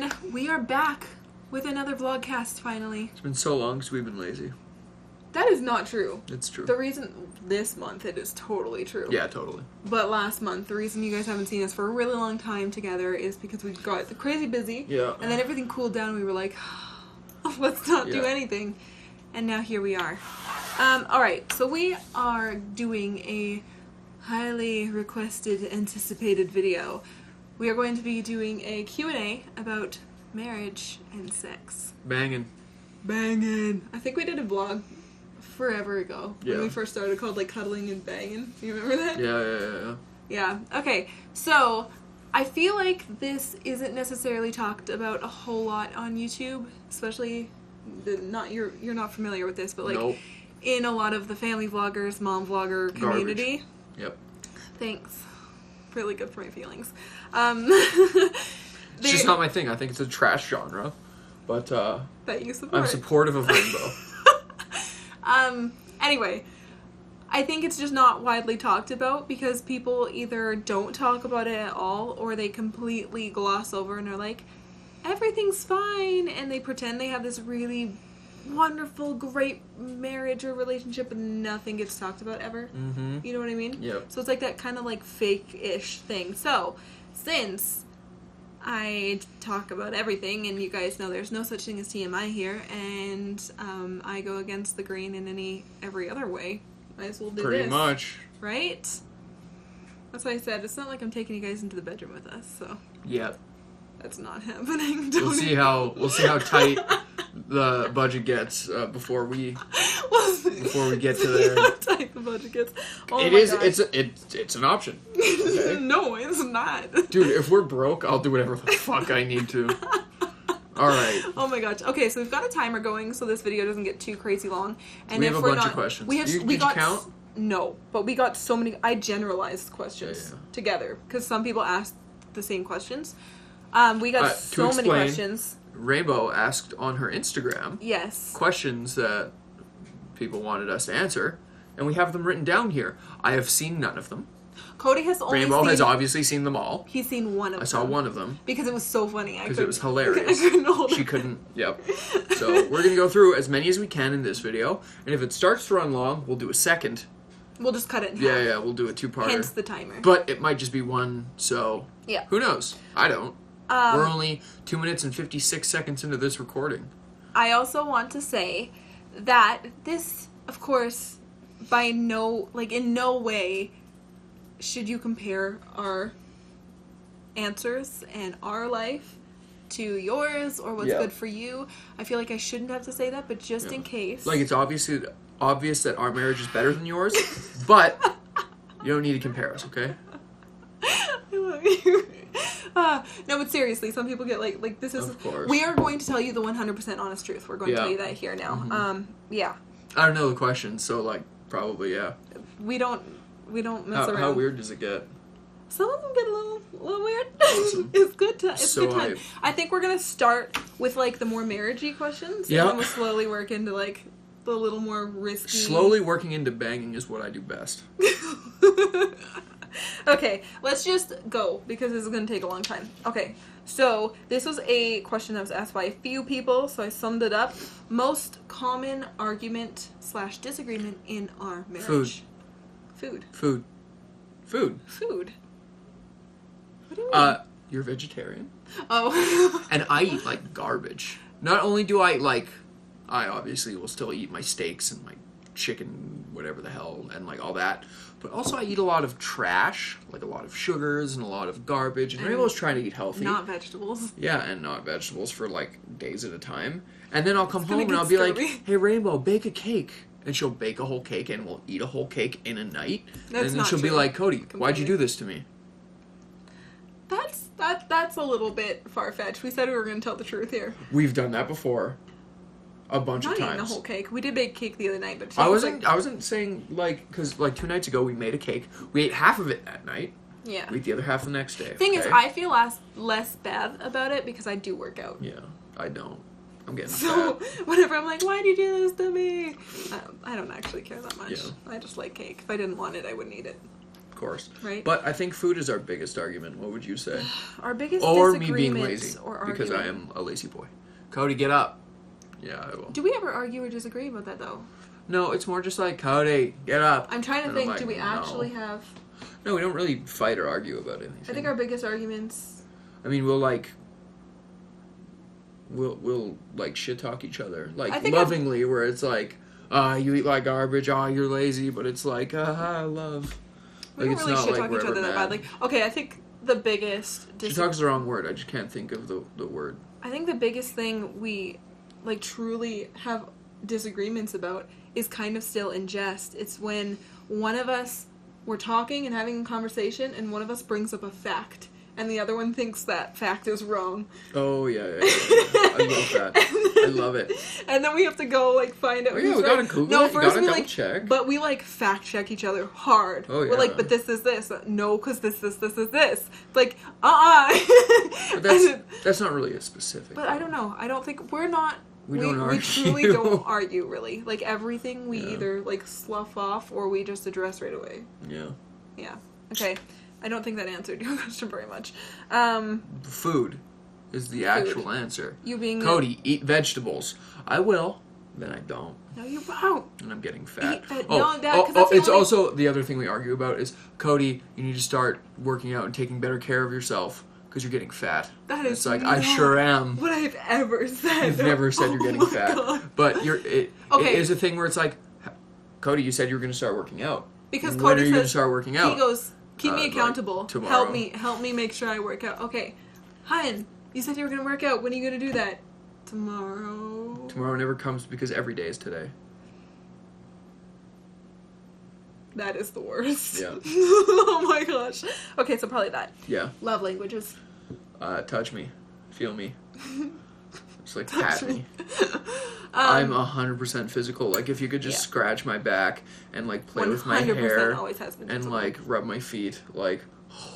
everyone. We are back with another Vlogcast finally. It's been so long because we've been lazy. That is not true. It's true. The reason this month it is totally true. Yeah, totally. But last month, the reason you guys haven't seen us for a really long time together is because we got crazy busy. Yeah. And then everything cooled down and we were like, let's not do anything. And now here we are. Alright, so we are doing a highly requested, anticipated video. We are going to be doing a Q&A about marriage and sex. Banging. I think we did a vlog forever ago when we first started called like Cuddling and Banging. You remember that? Yeah. Okay, so I feel like this isn't necessarily talked about a whole lot on YouTube, especially you're not familiar with this, but like in a lot of the family vloggers, mom vlogger community. Garbage. Yep. Thanks. Really good for my feelings. It's just not my thing. I think it's a trash genre, but that you support. I'm supportive of Rainbow. Anyway, I think it's just not widely talked about because people either don't talk about it at all or they completely gloss over and are like, everything's fine, and they pretend they have this really wonderful, great marriage or relationship and nothing gets talked about ever. Mm-hmm. You know what I mean? Yep. So it's like that kind of like fake-ish thing. So, since I talk about everything, and you guys know there's no such thing as TMI here, and I go against the grain in every other way, might as well do Pretty this. much. Right? That's why I said it's not like I'm taking you guys into the bedroom with us, so. Yep. That's not happening. We'll see how tight the budget gets before we get to there. How tight the budget gets. Oh It is. Gosh. It's an option. Okay? No, it's not. Dude, if we're broke, I'll do whatever the fuck I need to. All right. Oh my gosh. Okay, so we've got a timer going so this video doesn't get too crazy long. And we if have a bunch of questions. Did you count? No, but we got so many. I generalized questions together because some people asked the same questions. We got so many questions. Rainbow asked on her Instagram. Yes. Questions that people wanted us to answer, and we have them written down here. I have seen none of them. Cody has only Rainbow has obviously seen them all. He's seen one of them. I saw one of them. Because it was so funny. Because it was hilarious. I couldn't hold it. She couldn't. Yep. So we're going to go through as many as we can in this video, and if it starts to run long, we'll do a second. We'll just cut it in half. Yeah, we'll do a two-parter. Hence the timer. But it might just be one, so who knows? I don't. We're only 2 minutes and 56 seconds into this recording. I also want to say that this, of course, in no way should you compare our answers and our life to yours or what's good for you. I feel like I shouldn't have to say that, but just in case. Like, it's obvious that our marriage is better than yours, but you don't need to compare us, okay? I love you. No, but seriously, some people get like this is. Of course. We are going to tell you the 100% honest truth. We're going to tell you that here now. Mm-hmm. I don't know the questions, so like probably We don't mess around. How weird does it get? Some of them get a little weird. Awesome. It's good time. So good time. I think we're gonna start with like the more marriagey questions. Yeah. And then we'll slowly work into like the little more risky. Slowly working into banging is what I do best. Okay, let's just go because this is going to take a long time. Okay, so this was a question that was asked by a few people, so I summed it up. Most common argument/disagreement in our marriage. Food. Food. What do you mean? You're vegetarian. Oh. And I eat like garbage. Not only do I obviously will still eat my steaks and my chicken, whatever the hell, and like all that. But also I eat a lot of trash, like a lot of sugars and a lot of garbage. And Rainbow's trying to eat healthy. Not vegetables. Yeah, and not vegetables for like days at a time. And then I'll come home and I'll be like, hey Rainbow, bake a cake. And she'll bake a whole cake and we'll eat a whole cake in a night. And then she'll be like, Cody, why'd you do this to me? That's a little bit far-fetched. We said we were going to tell the truth here. We've done that before. A bunch of times. Not eating a whole cake. We did bake cake the other night, but I wasn't saying like because like 2 nights ago we made a cake. We ate half of it that night. Yeah. We ate the other half the next day. Thing is, I feel less bad about it because I do work out. Yeah, I don't. I'm getting fat. Whenever I'm like, why'd you do this to me? I don't actually care that much. Yeah. I just like cake. If I didn't want it, I wouldn't eat it. course. Right. But I think food is our biggest argument. What would you say? Our biggest Or me disagreement being lazy. or argument. Because I am a lazy boy. Cody, get up. Yeah, I will. Do we ever argue or disagree about that, though? No, it's more just like, Cody, get up. I'm trying to And think, I'm do we like, actually no. have... No, we don't really fight or argue about anything. I think our biggest arguments... I mean, we'll like... We'll like shit talk each other. Like, lovingly, where it's like, you eat like garbage, you're lazy, but it's like, love. We don't really shit talk each other that badly. Okay, I think the biggest... Shit talk's the wrong word. I just can't think of the word. I think the biggest thing we, like, truly have disagreements about is kind of still in jest. It's when one of us, we're talking and having a conversation, and one of us brings up a fact, and the other one thinks that fact is wrong. Oh, yeah. I love that. I love it. And then we have to go, like, find out who's we right. gotta Google it. First You gotta we, double like, check. But we, like, fact check each other hard. Oh, yeah. We're like, but this is this. No, because this is this. It's like, But that's not really a specific. But I don't know. I don't think we're not... We don't argue. We truly don't argue, really. Like, everything we Yeah. either, like, slough off or we just address right away. Yeah. Yeah. Okay. I don't think that answered your question very much. Food is the actual answer. You being... Cody, eat vegetables. I will. Then I don't. No, you won't. And I'm getting fat. No, Dad, 'cause that's the it's only... also the other thing we argue about is, Cody, you need to start working out and taking better care of yourself because you're getting fat. That is It's like, not I sure am. what I've ever said. You've never said you're getting fat. God. But it Okay. is a thing where it's like, Cody, you said you were going to start working out. Because when Cody are you going to says... start working out? He goes, keep me Like, accountable. tomorrow. Help me make sure I work out. Okay. Hun, you said you were going to work out. When are you going to do that? Tomorrow. Tomorrow never comes because every day is today. That is the worst. Yeah. Oh my gosh. Okay, so probably that. Yeah. Love languages. Touch me. Feel me. Just like pat me. Um, I'm 100% physical. Like, if you could just scratch my back and, like, play with my hair always has been and, physical. like, rub my feet, like,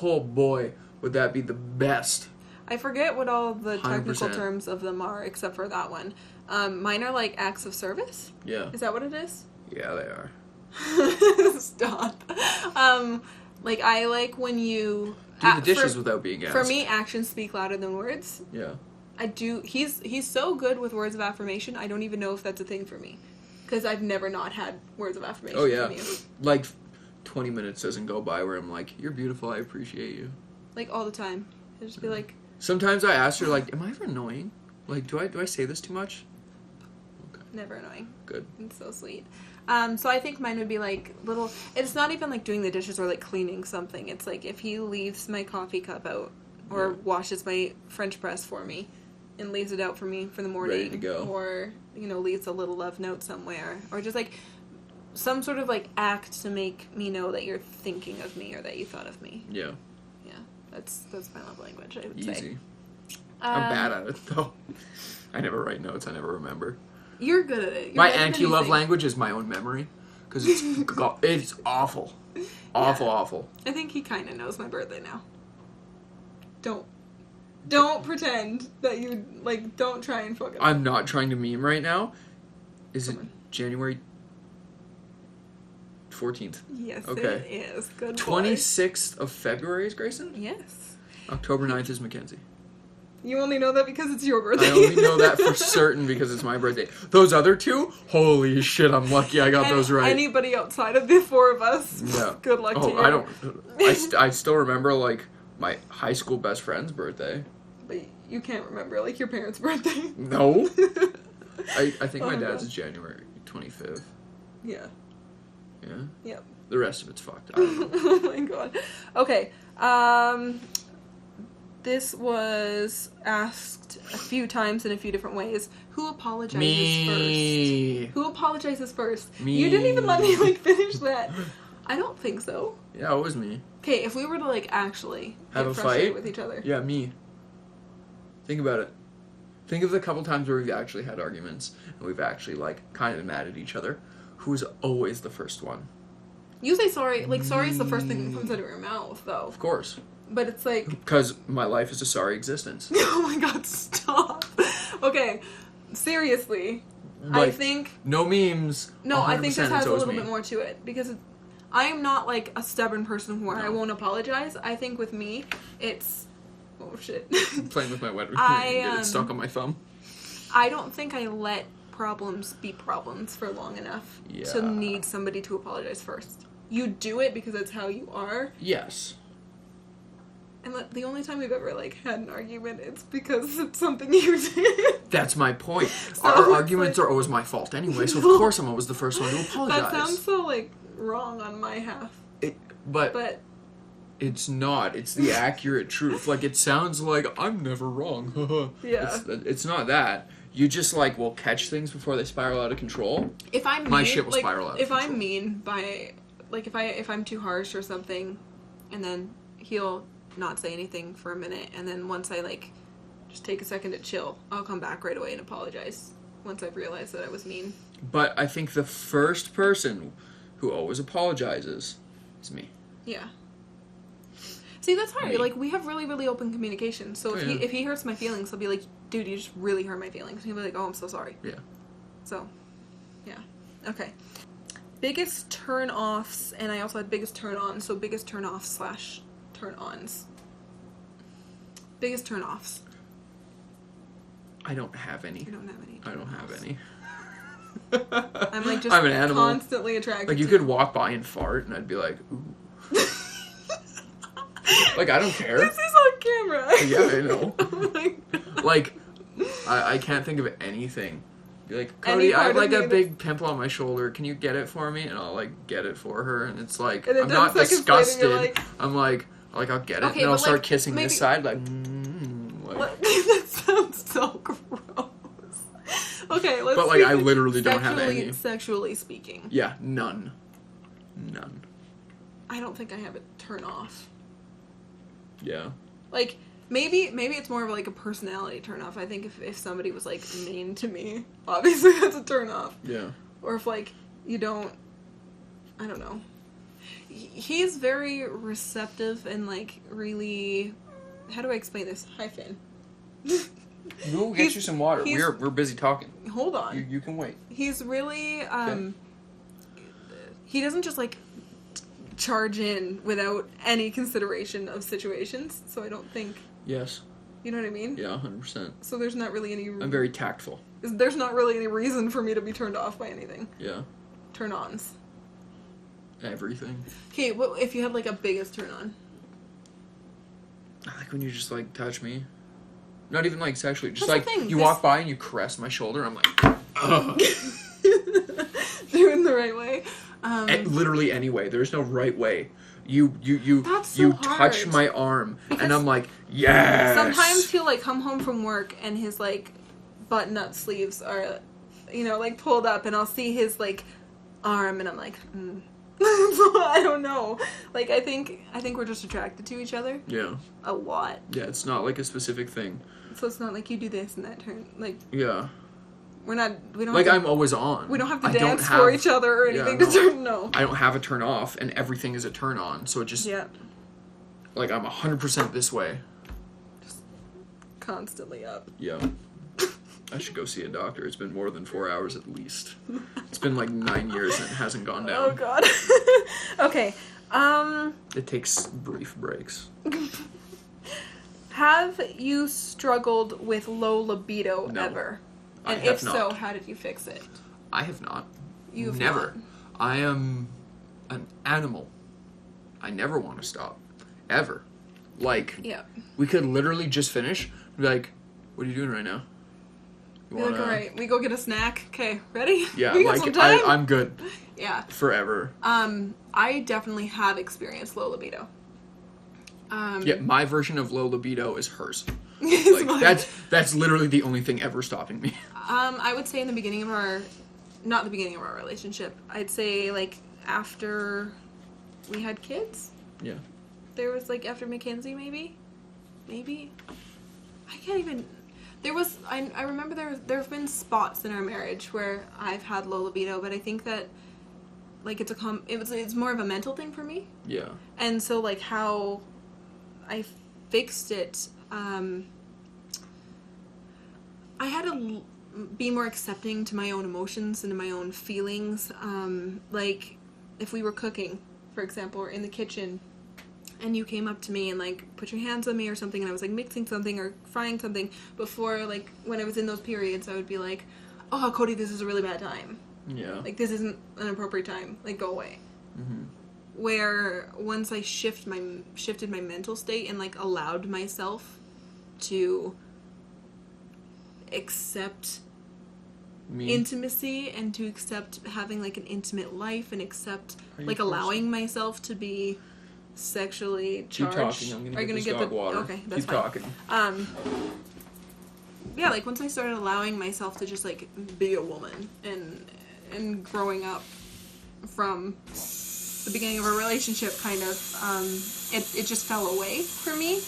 oh boy, would that be the best. I forget what all the 100%. technical terms of them are, except for that one. Mine are like acts of service. Yeah. Is that what it is? Yeah, they are. Stop. Like, I like when you... Do the dishes without being asked. For me, actions speak louder than words. Yeah. I do... He's so good with words of affirmation, I don't even know if that's a thing for me. Because I've never not had words of affirmation from you. Like, 20 minutes doesn't go by where I'm like, you're beautiful, I appreciate you. Like, all the time. I'll just be like... Sometimes I ask her, like, am I ever annoying? Like, do I say this too much? Okay. Never annoying. Good. It's so sweet. So I think mine would be like little... It's not even like doing the dishes or like cleaning something. It's like if he leaves my coffee cup out or washes my French press for me and leaves it out for me for the morning. Ready to go. Or, you know, leaves a little love note somewhere. Or just like some sort of like act to make me know that you're thinking of me or that you thought of me. Yeah. Yeah. That's my love language, I would Easy. say. I'm bad at it, though. I never write notes. I never remember. You're good at it. You're My better than anti-love you language is my own memory. Because it's awful. Awful. I think he kind of knows my birthday now. Don't pretend that you, like, don't try and fuck it up. I'm not trying to meme right now. Is it January 14th? Yes, Okay. it is. Good boy. 26th of February is Grayson? Yes. October 9th is Mackenzie. You only know that because it's your birthday. I only know that for certain because it's my birthday. Those other two? Holy shit, I'm lucky I got those right. Anybody outside of the four of us, Yeah. good luck to you. I still remember, like, my high school best friend's birthday. But you can't remember, like, your parents' birthday. No. I think Oh my my dad's God. is January 25th. Yeah. Yeah? Yep. The rest of it's fucked. I don't know. Oh my god. Okay. This was asked a few times in a few different ways. Who apologizes Me. first? Who apologizes first? Me. You didn't even let me, like, finish that. I don't think so. Yeah, it was me. Okay, if we were to, like, actually Have get a frustrated fight? with each other. Yeah, me. Think about it. Think of the couple times where we've actually had arguments and we've actually, like, kind of mad at each other. Who's always the first one? You say sorry. Like, sorry is the first thing that comes out of your mouth, though. Of course. But it's like... Because my life is a sorry existence. Oh my god, stop. Okay, seriously. I Like, think... No memes. No, I think this 100% has it's a always little me. bit more to it. Because I am not like a stubborn person where I won't apologize. I think with me, it's... Oh, shit. I'm playing with my wet get it stuck on my thumb. I don't think I let problems be problems for long enough to need somebody to apologize first. You do it because that's how you are. Yes. And the only time we've ever, like, had an argument, it's because it's something you did. That's my point. So our arguments are always my fault anyway, so of course I'm always the first one to apologize. That sounds so, like, wrong on my half. But it's not. It's the accurate truth. Like, it sounds like I'm never wrong. Yeah. It's not that. You just, like, will catch things before they spiral out of control. If I'm mean, my shit will spiral out of control. If I'm mean by, like, if I'm too harsh or something, and then he'll not say anything for a minute, and then once I, like, just take a second to chill, I'll come back right away and apologize once I've realized that I was mean. But I think the first person who always apologizes is me. Yeah. See, that's hard. Like, we have really, really open communication. So if he hurts my feelings, he'll be like, dude, you just really hurt my feelings. And he'll be like, oh, I'm so sorry. Yeah. So, yeah. Okay. Biggest turn-offs, and I also had biggest turn-ons. So biggest turn-offs / turn-ons. Biggest turn-offs. I don't have any. I don't have any. I don't have any. I'm like just I'm an animal. Constantly attracted like, you could walk by and fart, and I'd be like, ooh. Like, I don't care. This is on camera. Yeah, I know. Oh my God. Like, I can't think of anything. Be like, Cody, I have like a big pimple on my shoulder. Can you get it for me? And I'll like get it for her. And it's like, I'm not disgusted. Like... I'm like I'll get it. Okay, and I'll start like, kissing maybe... this side. Like, that sounds so gross. Okay, let's. But like, I literally don't have any. Sexually speaking. Yeah, none. I don't think I have a turn off. Yeah. Like, maybe it's more of like a personality turn off. I think if somebody was like mean to me, obviously that's a turn off. Yeah. Or if like you don't, I don't know. He's very receptive and like really, how do I explain this? Hi, Finn. We'll get you some water. We're busy talking. Hold on. You can wait. He's really he doesn't just like charge in without any consideration of situations, so I don't think... Yes. You know what I mean? Yeah, 100%. So there's not really any... I'm very tactful. There's not really any reason for me to be turned off by anything. Yeah. Turn-ons. Everything. Okay, what if you had like a biggest turn-on? I like when you just like touch me. Not even like sexually. Just That's like you walk by and you caress my shoulder. I'm like, ugh. Doing the right way. Literally any way. There's no right way. You touch my arm, and I'm like, yes. Sometimes he'll like come home from work and his like button-up sleeves are, like pulled up, and I'll see his like arm, and I'm like, I don't know. Like I think we're just attracted to each other. Yeah. A lot. Yeah, it's not like a specific thing. So it's not like you do this and that turn. Like. Yeah. We don't like I'm always on. We don't have to dance for each other or anything to turn. No. I don't have a turn off, and everything is a turn on. So it just like I'm 100% this way. Just constantly up. Yeah. I should go see a doctor. It's been more than 4 hours at least. It's been like 9 years and it hasn't gone down. Oh God. Okay. It takes brief breaks. Have you struggled with low libido ever? And if so, how did you fix it? I have not. You have never. Not. I am an animal. I never want to stop. Ever. Like, we could literally just finish. Be like, what are you doing right now? You wanna... Like, all right, we go get a snack. Okay, ready? Yeah, we like, some time? I'm good. Yeah. Forever. I definitely have experienced low libido. Yeah, my version of low libido is hers. Like, that's literally the only thing ever stopping me. I would say in the beginning of not the beginning of our relationship, I'd say like after we had kids. Yeah. There was like after Mackenzie, maybe. I can't even. There was. I remember there have been spots in our marriage where I've had low libido, but I think that like it's more of a mental thing for me. Yeah. And so like how I fixed it. I had to be more accepting to my own emotions and to my own feelings. Like, if we were cooking for example, or in the kitchen, and you came up to me and, like, put your hands on me or something, and I was, like, mixing something or frying something, before, like, when I was in those periods, I would be like, oh, Cody, this is a really bad time. Yeah. Like, this isn't an appropriate time. Like, go away. Mm-hmm. Where once I shifted my mental state and, like, allowed myself to accept intimacy and to accept having, like, an intimate life and accept, like, allowing myself to be sexually charged. Keep talking. I'm gonna get this dog water. Okay, that's Keep fine. talking. Yeah, like, once I started allowing myself to just, like, be a woman and growing up from the beginning of a relationship, kind of, it just fell away for me.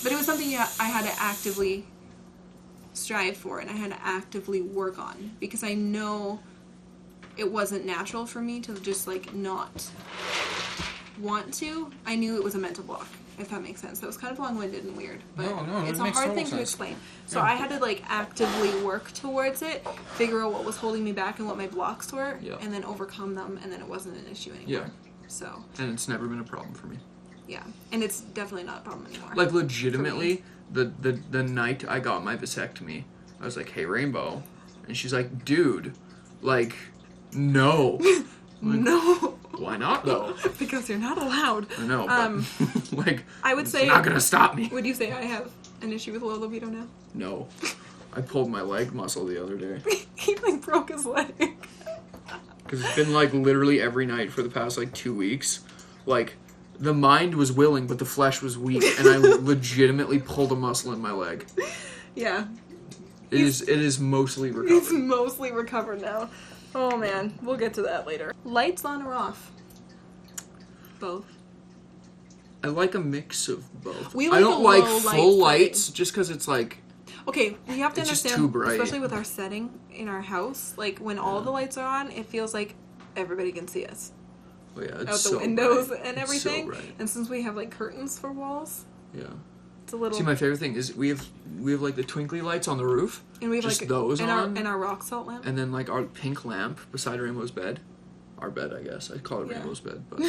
But it was something I had to actively strive for, and I had to actively work on, because I know it wasn't natural for me to just, like, not want to. I knew it was a mental block, if that makes sense. That was kind of long-winded and weird, but no, it's a hard thing to explain. So I had to, like, actively work towards it, figure out what was holding me back and what my blocks were, and then overcome them, and then it wasn't an issue anymore. Yeah. So. And it's never been a problem for me. Yeah, and it's definitely not a problem anymore. Like, legitimately, the night I got my vasectomy, I was like, hey, Rainbow. And she's like, dude, like, no. Like, no. Why not, though? Because you're not allowed. I know, but, like, I would say, it's not gonna stop me. Would you say I have an issue with low libido now? No. I pulled my leg muscle the other day. He, like, broke his leg. Because it's been, like, literally every night for the past, like, 2 weeks. Like, the mind was willing, but the flesh was weak, and I legitimately pulled a muscle in my leg. Yeah. It is mostly recovered. It's mostly recovered now. Oh, man. We'll get to that later. Lights on or off? Both. I like a mix of both. We like I don't like full lights, setting. just because it's like... Okay, we have to it's understand, just too bright. especially with our setting in our house, like, when all the lights are on, it feels like everybody can see us. Oh, yeah, it's out the so windows bright. and everything. It's so bright. And since we have, like, curtains for walls, yeah, it's a little. See, my favorite thing is we have like the twinkly lights on the roof, and we have just like those on, and our rock salt lamp, and then like our pink lamp beside Rainbow's bed, our bed, I guess I call it Rainbow's bed, but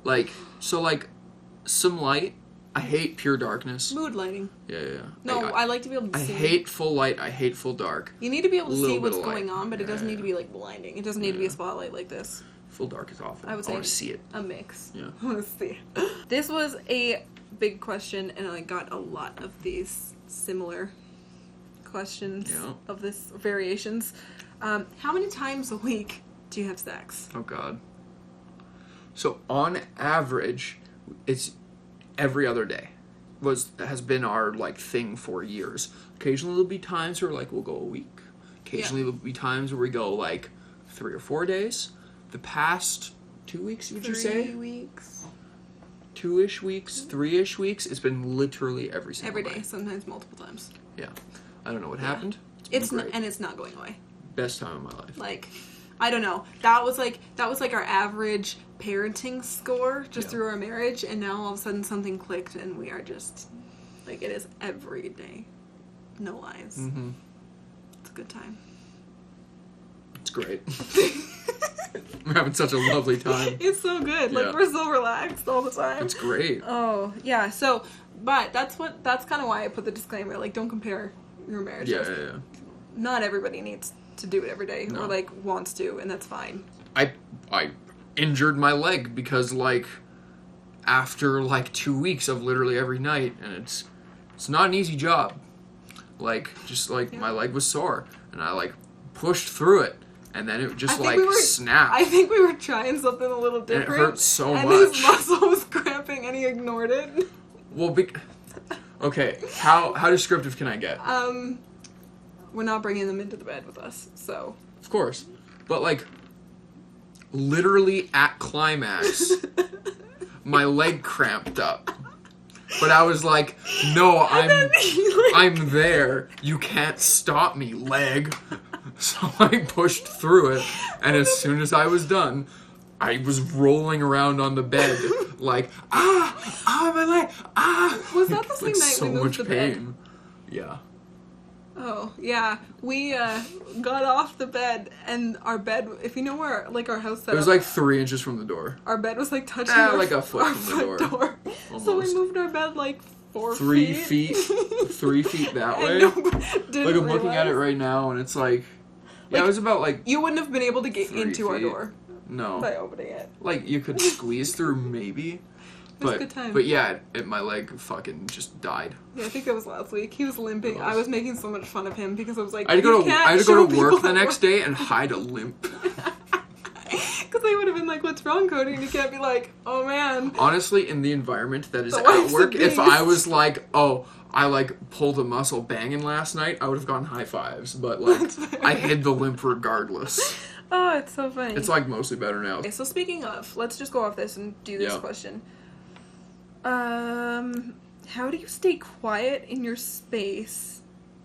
like some light. I hate pure darkness. Mood lighting. Yeah. No, I like to be able to see. I hate full light. I hate full dark. You need to be able to see what's going light. on, but it doesn't need to be, like, blinding. It doesn't need to be a spotlight like this. Full dark is awful. I would say want to see it. A mix. Yeah. I want to see it. This was a big question, and I got a lot of these similar questions of this variations. How many times a week do you have sex? Oh, God. So, on average, it's every other day. Has been our, like, thing for years. Occasionally there'll be times where, like, we'll go a week. Occasionally there'll be times where we go, like, 3 or 4 days. The past 2 weeks, would you say? 3 weeks. 2-ish weeks, 3-ish weeks. It's been literally every single day. night. Sometimes multiple times. Yeah. I don't know what happened. It's not, and it's not going away. Best time of my life. Like, I don't know. That was like our average parenting score just through our marriage, and now all of a sudden something clicked, and we are just like, it is every day, no lies. Mm-hmm. It's a good time. It's great. We're having such a lovely time. It's so good. Like, we're so relaxed all the time. It's great. Oh yeah. So, but that's kind of why I put the disclaimer. Like, don't compare your marriages. Yeah. Not everybody needs to do it every day, or like wants to, and that's fine. I injured my leg because, like, after like 2 weeks of literally every night, and it's not an easy job. Like, just like my leg was sore, and I like pushed through it, and then it just like snapped. I think we were trying something a little different. And it hurt so much. And his muscle was cramping, and he ignored it. Well, okay, how descriptive can I get? We're not bringing them into the bed with us, so. Of course. But, like, literally at climax, my leg cramped up. But I was like, no, I'm there. You can't stop me, leg. So I pushed through it, and as soon as I was done, I was rolling around on the bed, like, my leg, Was that the same night so we moved much the pain. bed? Yeah. Oh, yeah. We got off the bed, and our bed, if you know where, like, our house set It was up, like 3 inches from the door. our bed was, like, touching like a foot our from the front door. So we Almost. moved our bed, like, 4 3 feet. feet. 3 feet that And way. didn't Like, I'm looking at it realize. right now, and it's like... Yeah, Like, it was about, like... You wouldn't have been able to get 3 into our feet. door No. by opening it. Like, you could squeeze through, maybe. was a good time. But yeah, my leg fucking just died. Yeah, I think that was last week. He was limping. I was making so much fun of him because I was like, I had to go show to work people the at next day and hide a limp. Because they would have been like, what's wrong, Cody? And you can't be like, oh man. Honestly, in the environment that is The at life's a work, if beast. I was like, oh, I like pulled a muscle banging last night, I would have gone high fives. But like, That's fair. I hid the limp regardless. Oh, it's so funny. It's like mostly better now. Okay, so speaking of, let's just go off this and do this Yeah. question. How do you stay quiet in your space?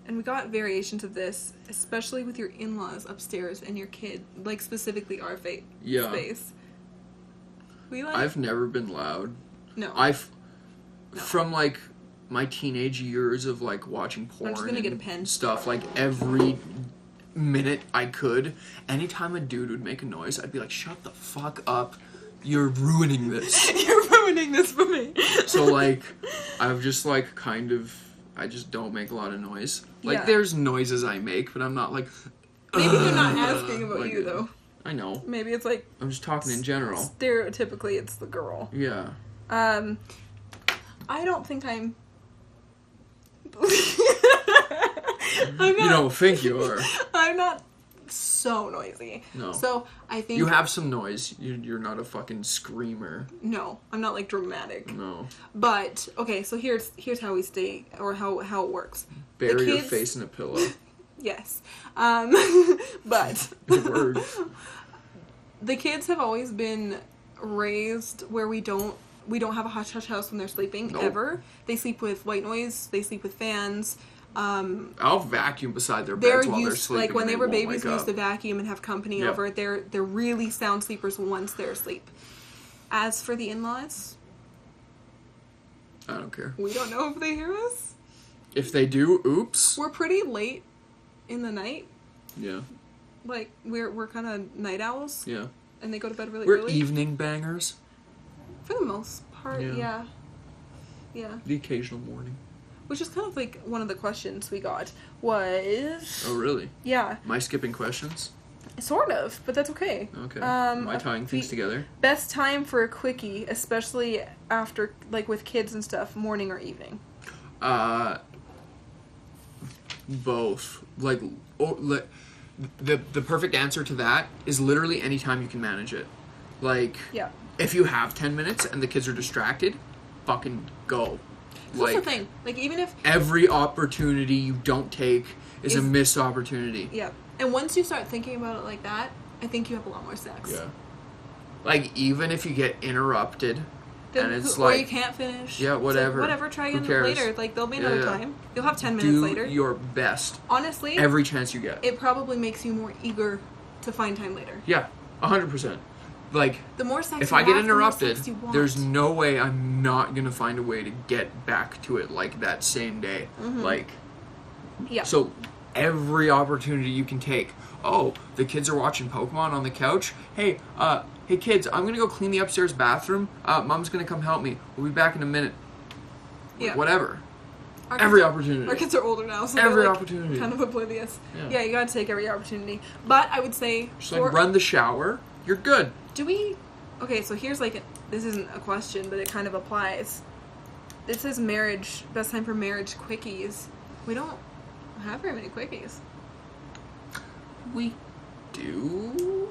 And we got variations of this, especially with your in-laws upstairs and your kid, like specifically our Yeah. space. We like I've never been loud. no. From like my teenage years of like watching porn I'm just gonna get a and pen. stuff, like every minute I could, anytime a dude would make a noise, I'd be like, shut the fuck up. You're ruining this. You're ruining this for me. So like I've just like I just don't make a lot of noise. Like Yeah. there's noises I make, but I'm not like Maybe they're not asking about like, you though. I know. Maybe it's like I'm just talking in general. stereotypically it's the girl. Yeah. I don't think I'm I'm You not, don't think you are. I'm not so noisy. No. So I think You have some noise. You're not a fucking screamer. no, I'm not like dramatic. No. But okay, so here's how we stay or how it works. Bury your kids- face in a pillow. Yes. But Word. the kids have always been raised where we don't have a hush hush house when they're sleeping Nope. ever. They sleep with white noise. They sleep with fans. I'll vacuum beside their They're beds while they're used sleeping. like when and they were won't babies. We wake used to up. vacuum and have company Yep. over. They're really sound sleepers once they're asleep. As for the in-laws, I don't care. we don't know if they hear us. If they do, oops. We're pretty late in the night. Yeah. Like we're kind of night owls, Yeah. and they go to bed really We're early. evening bangers. For the most part, Yeah. yeah. The occasional morning. Which is kind of like one of the questions we got was... Oh, really? Yeah, Am I skipping questions? sort of, but that's okay. Okay. Am I tying things together? Best time for a quickie, especially after, like, with kids and stuff, morning or evening? Both. The perfect answer to that is literally any time you can manage it. Like, Yeah. if you have 10 minutes and the kids are distracted, fucking go. That's the thing. Like, even if... Every opportunity you don't take is a Is- missed opportunity. Yeah. And once you start thinking about it like that, I think you have a lot more sex. Yeah. Like, even if you get interrupted, Then, and it's or like... you can't finish. Yeah, It's whatever. Like, whatever, try Who again cares? later. Like, there'll be Yeah, another yeah. time. You'll have 10 minutes Do later. your best. Honestly, Every chance you get. it probably makes you more eager to find time later. Yeah, 100%. Like, The more sex if you I get have, the more interrupted, sex you want. there's no way I'm not gonna find a way to get back to it like that same day. Like, Yeah. so every opportunity you can take. Oh, the kids are watching Pokemon on the couch. Hey kids, I'm gonna go clean the upstairs bathroom. Mom's gonna come help me. We'll be back in a minute. Like, Yeah. whatever. Our Every kids are- opportunity. Our kids are older now, so Every they're like opportunity. kind of oblivious. Yeah. Yeah, you gotta take every opportunity. But I would say, Just like run the shower. You're good. do we? Okay, so here's like this isn't a question, but it kind of applies. This is marriage. Best time for marriage quickies. We don't have very many quickies. We do.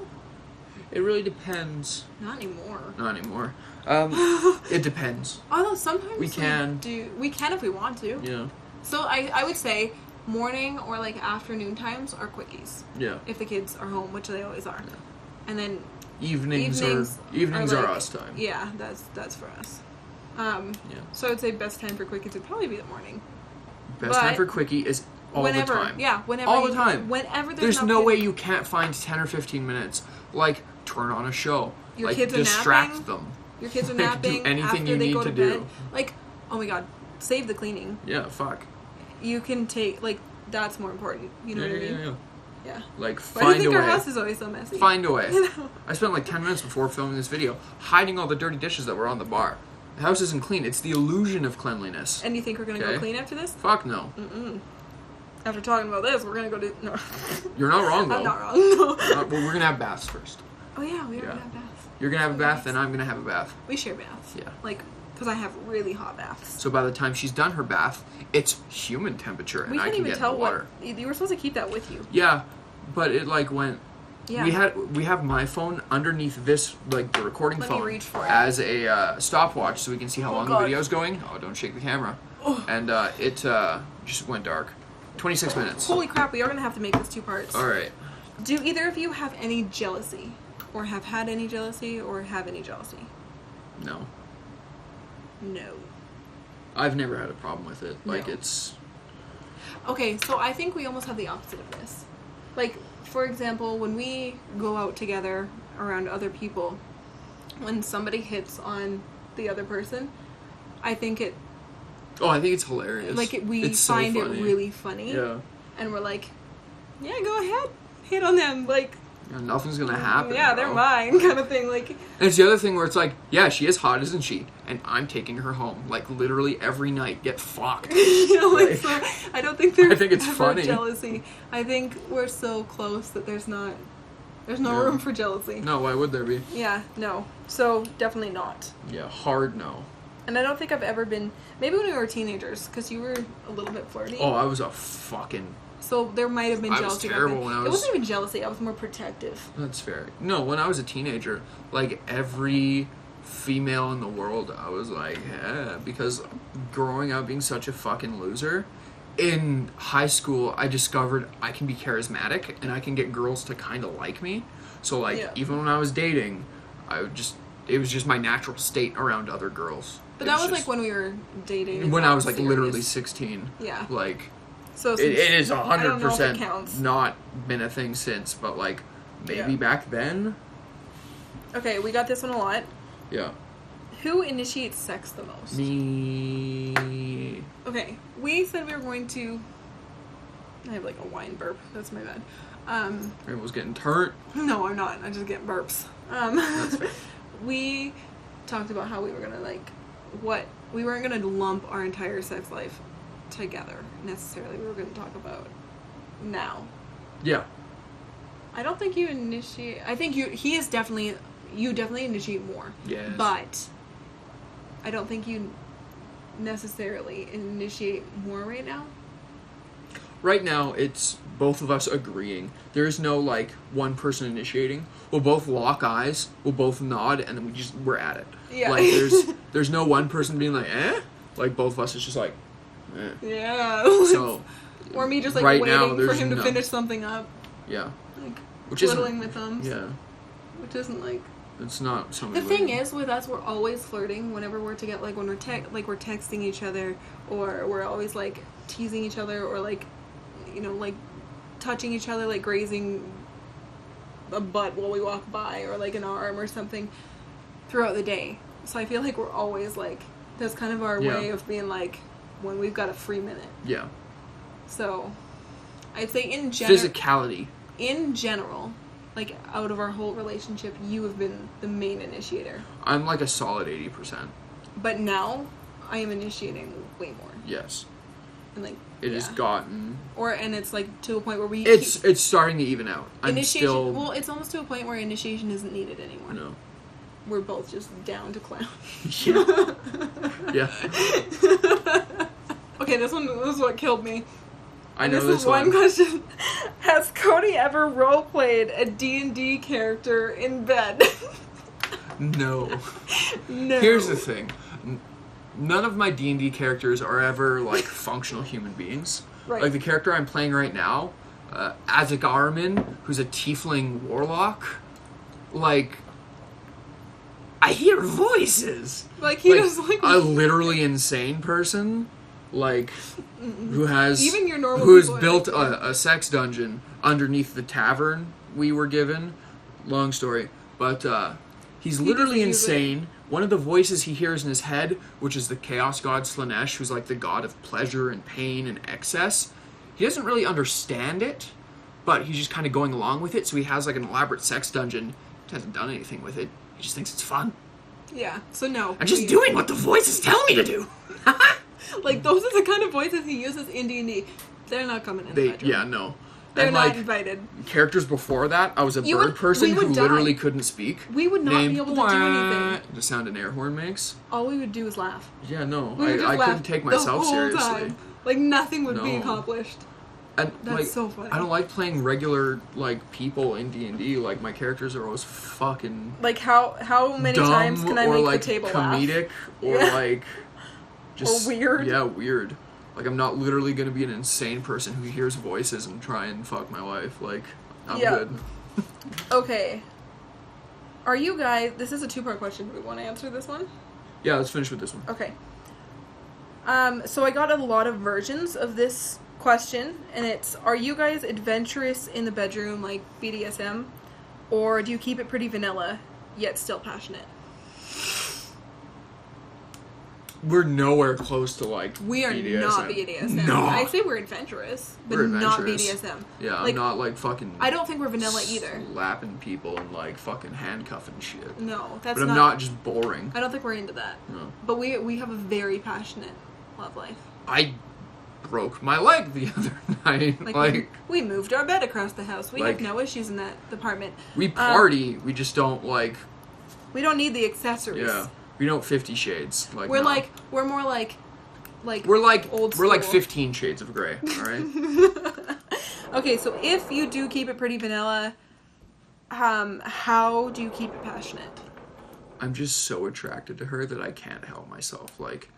It really depends. Not anymore. Not anymore. It depends. Although sometimes We can. We can if we want to. Yeah. So I would say morning or like afternoon times are quickies Yeah. if the kids are home, which they always are. And then Evenings Evenings are like- us time. yeah, that's for us. Yeah. So I would say best time for quickies would probably be the morning. Best time but for quickie is all whenever, the time. yeah, whenever. All you the can. time. Whenever There's an no way opportunity. you can't find 10 or 15 minutes. Like, turn on a show. Your like, kids are distract napping. them. Your kids are Like, do napping anything after you they need go to to do. bed. Like, oh my god, save the cleaning. Yeah, fuck. You can take like that's more important. You know what I mean? Yeah. Like, Why do you find think a our way. house is always so messy? Find a way. You know? I spent like 10 minutes before filming this video hiding all the dirty dishes that were on the bar. The house isn't clean. It's the illusion of cleanliness. And you think we're gonna Okay. go clean after this? Fuck no. After talking about this, we're gonna go do... No. You're not wrong, though. I'm not wrong. No. Well, we're gonna have baths first. Oh yeah, we are Yeah. gonna have baths. You're gonna have a bath, then I'm gonna have a bath. We share baths. Yeah. Like, because I have really hot baths. So by the time she's done her bath, it's human temperature, and We I can't can even get tell in the water. what... You were supposed to keep that with you. Yeah, but it like went. Yeah. We have my phone underneath this, like the recording Let me phone, reach for it. as a stopwatch, so we can see how long God. the video's going. Oh, don't shake the camera. And it just went dark. 26 minutes. Holy crap, we are gonna have to make this 2 parts. All right. Do either of you have any jealousy? Or have had any jealousy? Or have any jealousy? No, No. I've never had a problem with it. Like No. it's. Okay, so I think we almost have the opposite of this. Like, for example, when we go out together around other people, when somebody hits on the other person, I think it, Oh, I think it's hilarious. like, we It's so find it funny. really funny. Yeah. And we're like, yeah, go ahead. Hit on them. Like, Yeah, nothing's gonna happen. yeah, they're bro. mine, kind of thing. Like, And it's the other thing where it's like, yeah, she is hot, isn't she? And I'm taking her home, like literally every night. Get fucked. you know, like, Like, so I don't think there's I think it's ever funny. jealousy. I think we're so close that there's no Yeah. room for jealousy. No, why would there be? Yeah, no. So definitely not. Yeah, hard no. And I don't think I've ever been. Maybe when we were teenagers, because you were a little bit flirty. Oh, I was a fucking. So there might have been I was jealousy. back terrible then. when I It was- wasn't even jealousy. I was more protective. That's fair. No, when I was a teenager, like every female in the world, I was like, yeah, because growing up being such a fucking loser. In high school, I discovered I can be charismatic and I can get girls to kind of like me. So like, Yeah. even when I was dating, it was just my natural state around other girls. But It that was just- like when we were dating. when I was like serious. literally 16. Yeah. Like. So It since- is I don't know if it 100% counts. not been a thing since, but like maybe Yeah. back then. Okay, we got this one a lot. Yeah. Who initiates sex the most? Me. Okay, we said we were going to. I have like a wine burp. That's my bad. It was getting turnt. No, I'm not. I just get burps. That's fair. We talked about how we were gonna we weren't gonna lump our entire sex life together necessarily. We were gonna talk about now. Yeah. I don't think you initiate. I think you definitely initiate more. Yes. But I don't think you necessarily initiate more right now. Right now, it's both of us agreeing. There is no like one person initiating. We'll both lock eyes. We'll both nod, and then we're at it. Yeah. Like there's no one person being like, eh. Like both of us, it's just like, eh. Yeah. So. Or me just like right waiting now, for there's him to no- finish something up, Yeah. like Which isn't. twiddling my thumbs. Yeah. Which isn't like. It's not so. The thing is, with us, we're always flirting whenever we're together. Like when we're we're texting each other, or we're always like teasing each other, or like, you know, like touching each other, like grazing a butt while we walk by, or like an arm or something throughout the day. So I feel like we're always like, that's kind of our Yeah. way of being like when we've got a free minute. Yeah. So I'd say Physicality. in general, like out of our whole relationship, you have been the main initiator. I'm like a solid 80%. But now I am initiating way more. Yes. And like It has gotten. and it's like to a point where we It's starting to even out. I'm initiation still. well, it's almost to a point where initiation isn't needed anymore. No. We're both just down to clown. Yeah. Yeah. Okay, this is what killed me. I And know this is this one one. question. Has Cody ever roleplayed a D&D character in bed? No. No. Here's the thing. None of my D&D characters are ever like functional human beings. Right. Like the character I'm playing right now, Azagaraman, who's a tiefling warlock. Like, I hear voices. Like he does like a literally insane person, like who has Even your normal who has people are built like a sex dungeon underneath the tavern we were given. Long story, but he's literally doesn't use it. insane. One of the voices he hears in his head, which is the chaos god Slanesh, who's like the god of pleasure and pain and excess, he doesn't really understand it, but he's just kind of going along with it. So he has like an elaborate sex dungeon. He hasn't done anything with it. He just thinks it's fun. Yeah. So no. I'm just doing what the voices tell me to do. Like those are the kind of voices he uses in D&D. They're not coming in the bedroom. Yeah, no. They're and, not like, invited. Characters before that, I was a bird person who literally couldn't speak. We would not be able to do anything. The sound an air horn makes. All we would do is laugh. Yeah, no. I couldn't take myself seriously. Time. Like nothing would be accomplished. And that's like, so funny. I don't like playing regular like people in D&D. Like my characters are always fucking like how many times can I make like the table comedic laugh? or like just or weird. Yeah, weird. Like I'm not literally gonna be an insane person who hears voices and try and fuck my wife. Like I'm good. Okay. Are you guys? This is a 2-part question. Do we want to answer this one? Yeah, let's finish with this one. Okay. So I got a lot of versions of this question, and it's: are you guys adventurous in the bedroom, like BDSM, or do you keep it pretty vanilla yet still passionate? We're nowhere close to like we are BDSM. Not BDSM. No. I say we're adventurous, but not BDSM. Yeah, like, I'm not like fucking. I don't think we're vanilla either. Slapping people and like fucking handcuffing shit. No, that's. But I'm not just boring. I don't think we're into that. No. But we have a very passionate love life. I broke my leg the other night. Like we moved our bed across the house. We like, have no issues in that department. We party. We just don't like. We don't need the accessories. Yeah. We don't 50 Shades. Like we're we're more like we're like old school. We're like 15 Shades of Grey. All right. Okay, so if you do keep it pretty vanilla, how do you keep it passionate? I'm just so attracted to her that I can't help myself. Like,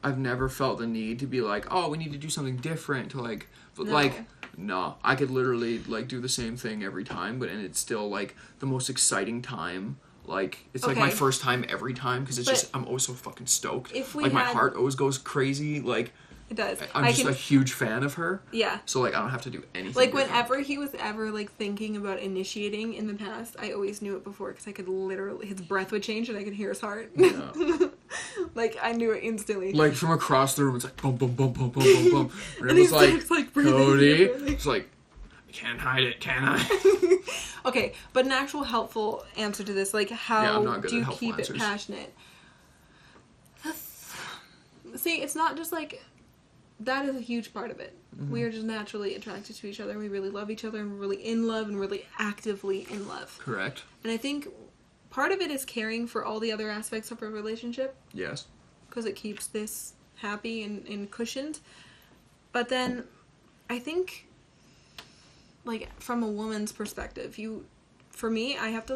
I've never felt the need to be like, oh, we need to do something different. To like, no. I could literally like do the same thing every time, and it's still like the most exciting time. Like, it's like my first time every time, because it's just, I'm always so fucking stoked. Like, my heart always goes crazy, like... It does. I'm just a huge fan of her. Yeah. So, like, I don't have to do anything like, different. whenever he was ever, like, thinking about initiating in the past, I always knew it before, because I could literally... His breath would change, and I could hear his heart. Yeah. Like, I knew it instantly. Like, from across the room, it's like, boom, boom, boom, boom, boom, boom, boom. And it was like, Cody... It's like... I can't hide it, can I? Okay, but an actual helpful answer to this, like, how do you keep it passionate? See, it's not just like, that is a huge part of it. Mm-hmm. We are just naturally attracted to each other. We really love each other, and we're really in love, and really actively in love. Correct. And I think part of it is caring for all the other aspects of our relationship. Yes. Because it keeps this happy and cushioned. But then, I think... like, from a woman's perspective, for me, I had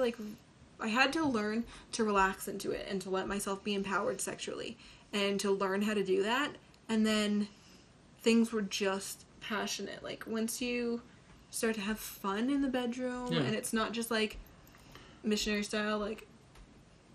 to learn to relax into it and to let myself be empowered sexually and to learn how to do that. And then things were just passionate. Like, once you start to have fun in the bedroom and it's not just like missionary style, like,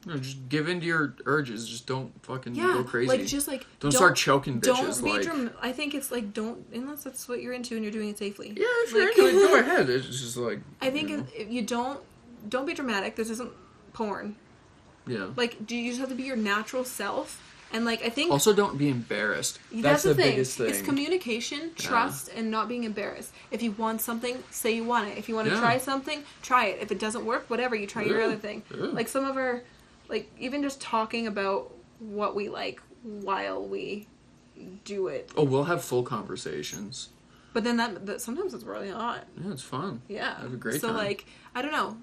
no, just give in to your urges. Just don't fucking go crazy. Like, just like... Don't start choking bitches. Don't be I think it's like, don't... Unless that's what you're into and you're doing it safely. Yeah, if you're into it, go ahead. It's just like... I think if you don't be dramatic. This isn't porn. Yeah. Like, you just have to be your natural self. And, like, I think... Also, don't be embarrassed. That's the biggest thing. It's communication, trust, and not being embarrassed. If you want something, say you want it. If you want to try something, try it. If it doesn't work, whatever, you try your other thing. Yeah. Like, some of our... Like, even just talking about what we like while we do it. Oh, we'll have full conversations. But then that sometimes it's really hot. Yeah, it's fun. Yeah. I have a great time. So, like, I don't know.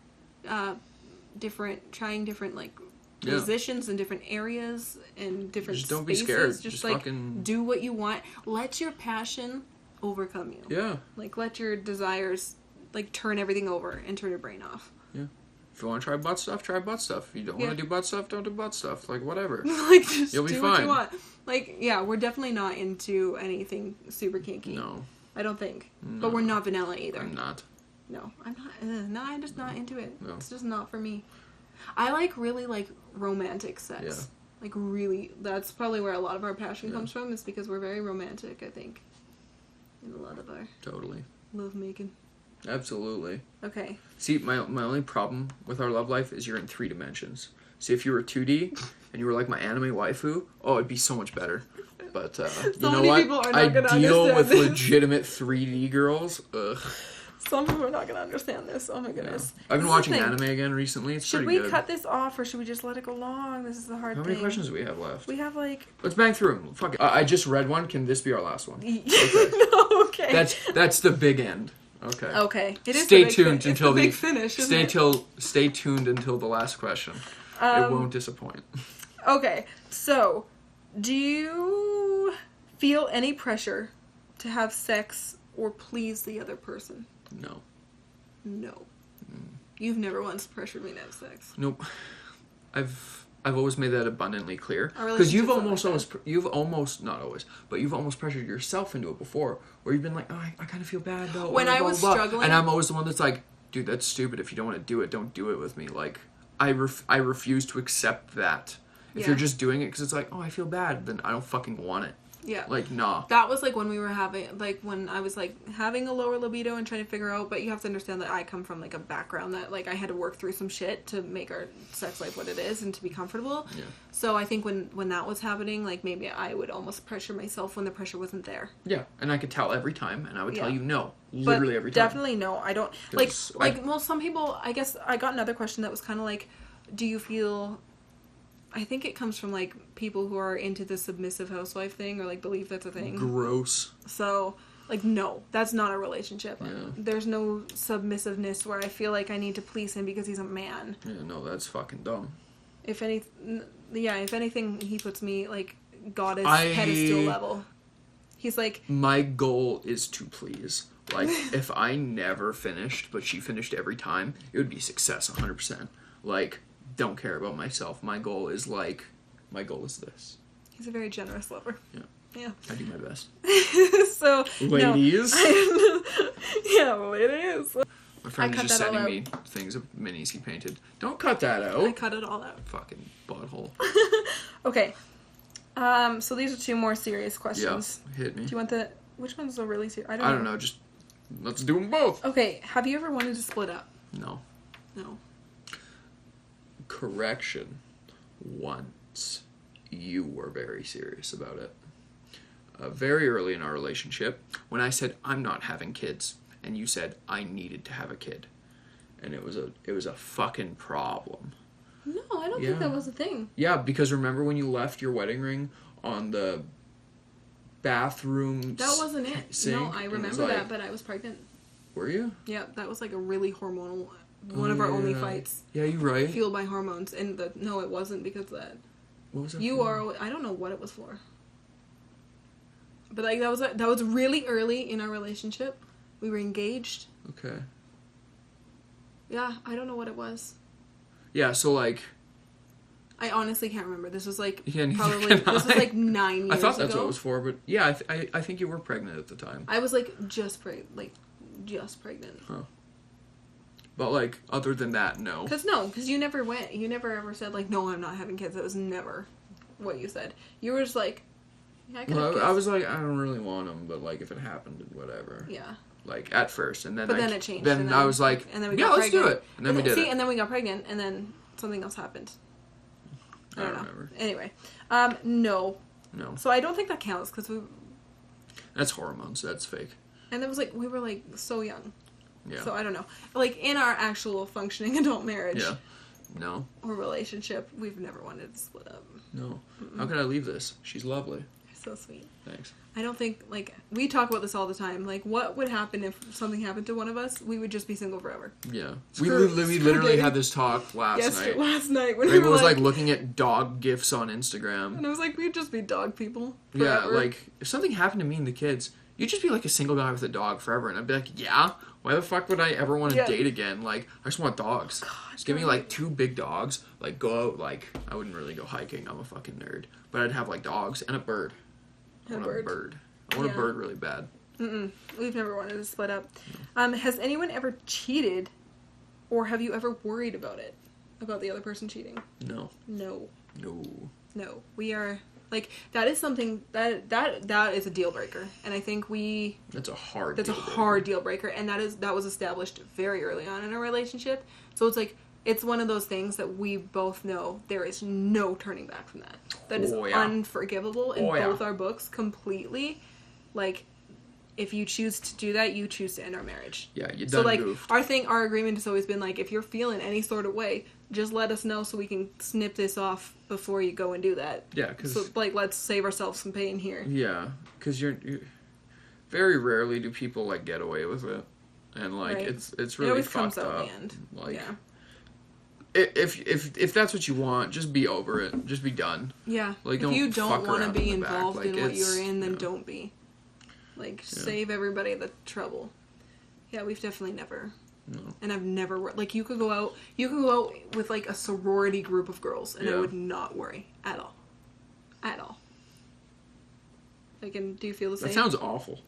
Trying different, like, positions in different areas and different just don't spaces. Be scared. Just like, fucking... do what you want. Let your passion overcome you. Yeah. Like, let your desires, like, turn everything over and turn your brain off. Yeah. If you want to try butt stuff, try butt stuff. If you don't want to do butt stuff, don't do butt stuff. Like, whatever. Like, just You'll be do fine. What you want. Like, yeah, we're definitely not into anything super kinky. No. I don't think. No. But we're not vanilla either. I'm not. No, I'm not. No, I'm just not into it. No. It's just not for me. I really like romantic sex. Yeah. Like, really. That's probably where a lot of our passion comes from, is because we're very romantic, I think. In a lot of our... Totally. Love making. Absolutely. Okay. See, my only problem with our love life is you're in 3 dimensions. See, if you were 2D and you were like my anime waifu, oh, it'd be so much better. but you So know many what? people are not I gonna deal understand with this. legitimate 3D girls. Ugh. Some people are not going to understand this. Oh my Yeah. goodness. I've been This is watching the thing. anime again recently. It's Should pretty we good. cut this off or should we just let it go long? This is the hard How thing. many questions do we have left? We have like... Let's bang through them. Fuck it. I just read one. Can this be our last one? Okay. That's the big end. Okay. Okay. It is Stay the big tuned fin- until it's the the big finish. Isn't it? Stay tuned until the last question. It won't disappoint. Okay. So, do you feel any pressure to have sex or please the other person? No. No. You've never once pressured me to have sex. Nope. I've always made that abundantly clear Our because you've relationship's almost not like you've almost not always, but you've almost pressured yourself into it before, where you've been like, oh, I kind of feel bad though. When blah, I blah, was blah. struggling- and I'm always the one that's like, dude, that's stupid. If you don't want to do it, don't do it with me. Like, I refuse to accept that. If Yeah. you're just doing it because it's like, oh, I feel bad, then I don't fucking want it. Yeah. Like, nah. That was like when we were having, like when I was like having a lower libido and trying to figure out, but you have to understand that I come from like a background that like I had to work through some shit to make our sex life what it is and to be comfortable. Yeah. So I think when that was happening, like maybe I would almost pressure myself when the pressure wasn't there. Yeah, and I could tell every time, and I would tell Yeah. you no, But literally every time. definitely no, I don't well, some people, I guess I got another question that was kind of like, do you feel, I think it comes from like people who are into the submissive housewife thing or like believe that's a thing. Gross. So, like, no, that's not a relationship. Yeah. There's no submissiveness where I feel like I need to please him because he's a man. Yeah, no, that's fucking dumb. If anything, he puts me like goddess I- pedestal level. He's like, My goal is to please. Like, if I never finished, but she finished every time, it would be success 100%. Like, don't care about myself. My goal is this. he's a very generous lover. Yeah. Yeah. I do my best. So, Ladies. No. Yeah, ladies. My friend I is cut just that all sending me things of minis he painted. Don't cut that I out. cut it all out. Fucking butthole. Okay. So these are two more serious Yeah, questions. hit me. Do you want which one's a really serious? I don't know, just let's do them both. Okay, have you ever wanted to split up? No. No. Correction. Once you were very serious about it. Very early in our relationship, when I said I'm not having kids, and you said I needed to have a kid, and it was a fucking problem. No, I don't Yeah. think that was a thing. Yeah, because remember when you left your wedding ring on the bathroom? That wasn't it. Sink, No, I and it was remember like- that, but I was pregnant. Were you? Yeah, that was like a really hormonal one of our only yeah. fights. Yeah, you're right. Fueled by hormones. And no, it wasn't because of that. What was that? You for? I don't know what it was for. But like that was really early in our relationship. We were engaged. Okay. Yeah, I don't know what it was. Yeah, so like I honestly can't remember. This was like Yeah, neither probably can this was I. like 9 years ago. I thought that's what it was for, but yeah, I think you were pregnant at the time. I was like just pregnant. But like other than that, no. Because you never ever said like, no, I'm not having kids. That was never what you said. You were just like, yeah, I could have Well, kids. I was like, I don't really want them, but like if it happened, whatever. Yeah. Like at first, and then But then it changed. Then, and I was like, and then we yeah, got let's do pregnant. it, and then we did it. And then we got pregnant, and then something else happened. I don't know. remember. Anyway, no. No, So I don't think that counts because that's hormones. That's fake. and it was like we were like so young. Yeah. So I don't know. Like in our actual functioning adult marriage Yeah. No. or relationship, we've never wanted to split up. No. How can I leave this? She's lovely. So sweet. Thanks. I don't think, like, we talk about this all the time. Like, what would happen if something happened to one of us? We would just be single forever. Yeah. Screw- we screw literally dating. had this talk last night. Last night when we Rainbow were was like looking at dog gifs on Instagram. and I was like, we'd just be dog people. Yeah, Forever. like if something happened to me and the kids, you'd just be like a single guy with a dog forever, and I'd be like, yeah, why the fuck would I ever want to Yeah. date again? Like, I just want dogs. Just give me like 2 big dogs. Like, go out. Like, I wouldn't really go hiking. I'm a fucking nerd, but I'd have like dogs and a bird. I want a bird. I want a Yeah. bird really bad. We've never wanted to split up. Has anyone ever cheated, or have you ever worried about it? About the other person cheating? No. No. No. We are like that is something that is a deal breaker, and I think That's a hard. that's a deal breaker. hard deal breaker, and that was established very early on in a relationship. So it's like it's one of those things that we both know there is no turning back from that. That is unforgivable in both our books completely. Like, if you choose to do that, you choose to end our marriage. Yeah, you done So, like, goofed. our agreement has always been, like, if you're feeling any sort of way, just let us know so we can snip this off before you go and do that. Yeah, because... So, like, let's save ourselves some pain here. Yeah, because you're... Very rarely do people, like, get away with it. And, like, Right. it's really fucked up. At the end. Like, yeah. If that's what you want, just be over it. Just be done. Yeah. Like, if you don't want to be in the back. involved Like, in what you're in, then yeah. don't be. Like, save everybody the trouble. Yeah, we've definitely never. No. And I've never, like, you could go out with, like, a sorority group of girls, and I would not worry at all. At all. Like, and do you feel the same? That sounds awful.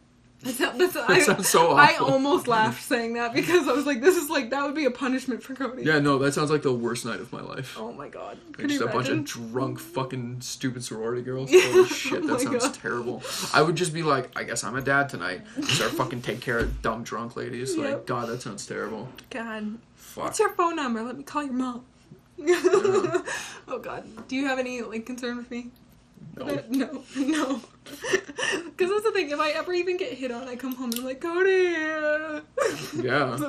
That sounds so awful. I almost laughed saying that because I was like, this is like, that would be a punishment for Cody. Yeah, no, that sounds like the worst night of my life. Oh my god. Like, just a bunch of drunk, fucking, stupid sorority girls. Yeah. Holy shit, Oh that my sounds God. terrible. I would just be like, I guess I'm a dad tonight. Start fucking take care of dumb drunk ladies. Yep. Like, God, that sounds terrible. God. Fuck. What's your phone number? Let me call your mom. Oh god. Do you have any, like, concern with me? No. No. Because that's the thing, if I ever even get hit on, I come home and I'm like, Cody! Yeah. So,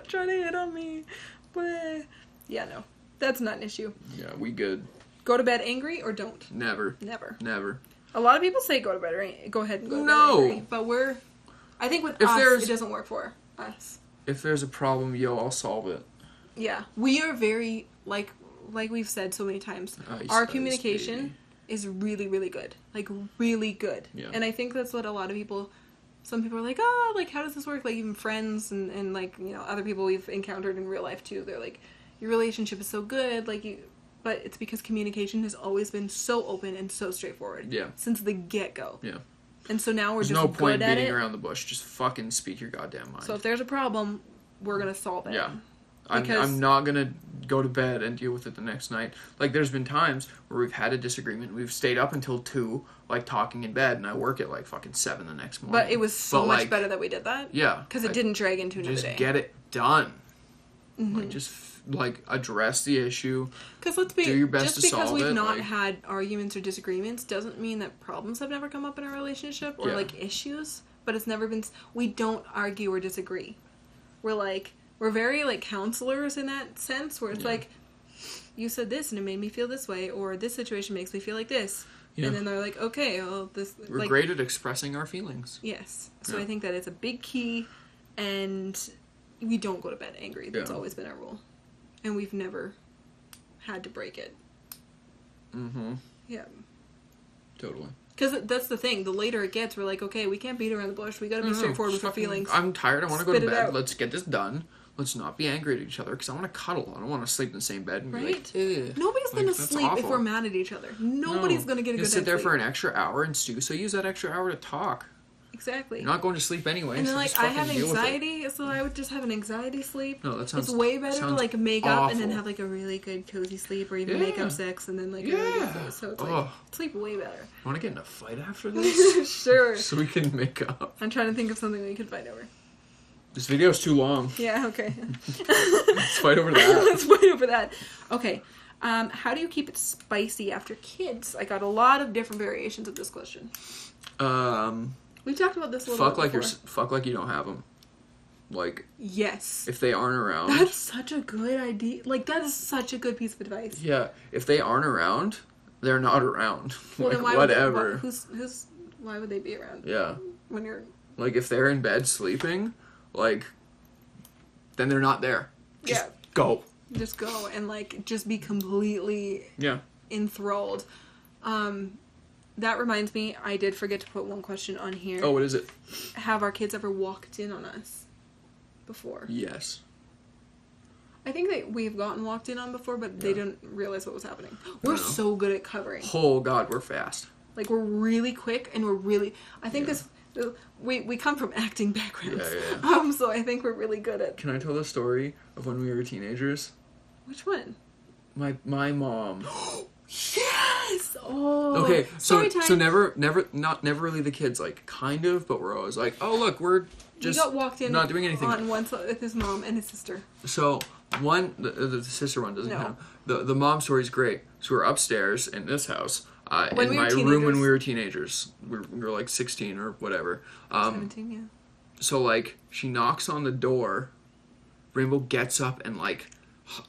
trying to hit on me. But, yeah, no. That's not an issue. Yeah, we good. Go to bed angry or don't? Never. Never. A lot of people say go ahead and go to bed angry. But I think with us, it doesn't work for us. If there's a problem, I'll solve it. Yeah. We are very, like we've said so many times, our communication is really, really good. Like, really good. Yeah. And I think that's what a lot of people, some people are like, like, how does this work? Like, even friends and like, you know, other people we've encountered in real life, too. They're like, your relationship is so good, but it's because communication has always been so open and so straightforward. Yeah. Since the get-go. Yeah. And so now There's just no point good at beating it. around the bush. Just fucking speak your goddamn mind. So if there's a problem, we're gonna solve it. Yeah. Because I'm not gonna go to bed and deal with it the next night. Like, there's been times where we've had a disagreement. We've stayed up until 2, like, talking in bed, and I work at, like, fucking 7 the next morning. But it was so much better that we did that. Yeah. Because it didn't drag into another day. Just get it done. Mm-hmm. Like, just, like, address the issue. Because do your best to solve it. Just because we've not had arguments or disagreements doesn't mean that problems have never come up in a relationship or, like, issues. But it's never been... We don't argue or disagree. We're very, like, counselors in that sense, where it's like, you said this and it made me feel this way, or this situation makes me feel like this. Yeah. And then they're like, okay, well, this... We're great at expressing our feelings. Yes. So I think that it's a big key, and we don't go to bed angry. That's always been our rule. And we've never had to break it. Mm-hmm. Yeah. Totally. Because that's the thing. The later it gets, we're like, okay, we can't beat around the bush. We gotta be straightforward with our feelings. I'm tired. I want to go to bed. Let's get this done. Let's not be angry at each other, because I want to cuddle. I don't want to sleep in the same bed and be like, ugh. Nobody's going to sleep if we're mad at each other. Nobody's going to get a good night's sleep. Sit there for an extra hour and stew, so use that extra hour to talk. Exactly. You're not going to sleep anyway. And then, like, I have anxiety, so I would just have an anxiety sleep. No, that sounds It's way better to, like, make awful. up and then have, like, a really good cozy sleep, or even make up sex and then, like, a really good sleep. So it's, like, sleep way better. Want to get in a fight after this? Sure. So we can make up. I'm trying to think of something we could fight over. This video's too long. Yeah, okay. Let's fight over that. Let's fight over that. Okay. How do you keep it spicy after kids? I got a lot of different variations of this question. We've talked about this a little bit before. Fuck like you don't have them. Like, yes. If they aren't around. That's such a good idea. Like, that is such a good piece of advice. Yeah. If they aren't around, they're not around. Well, like, then why whatever. Why would they be around? Yeah. When you're... Like, if they're in bed sleeping, like, then they're not there. Just go. Just go and, like, just be completely enthralled. That reminds me, I did forget to put one question on here. Oh, what is it? Have our kids ever walked in on us before? Yes. I think that we've gotten walked in on before, but they didn't realize what was happening. We're so good at covering. Oh, God, we're fast. Like, we're really quick, and we're really... I think this... We come from acting backgrounds. Yeah. So I think we're really good at... Can I tell the story of when we were teenagers? Which one? My mom... Yes! Oh. Okay, so never really the kids, like, kind of, but we're always like, oh, look, we're just got walked in not doing anything. On once with his mom and his sister. So The sister one doesn't No. count. The mom story's great. So we're upstairs in this house, When in we were my room when teenagers. we were teenagers. We were like 16 or whatever. 17, yeah. So like she knocks on the door. Rainbow gets up and like,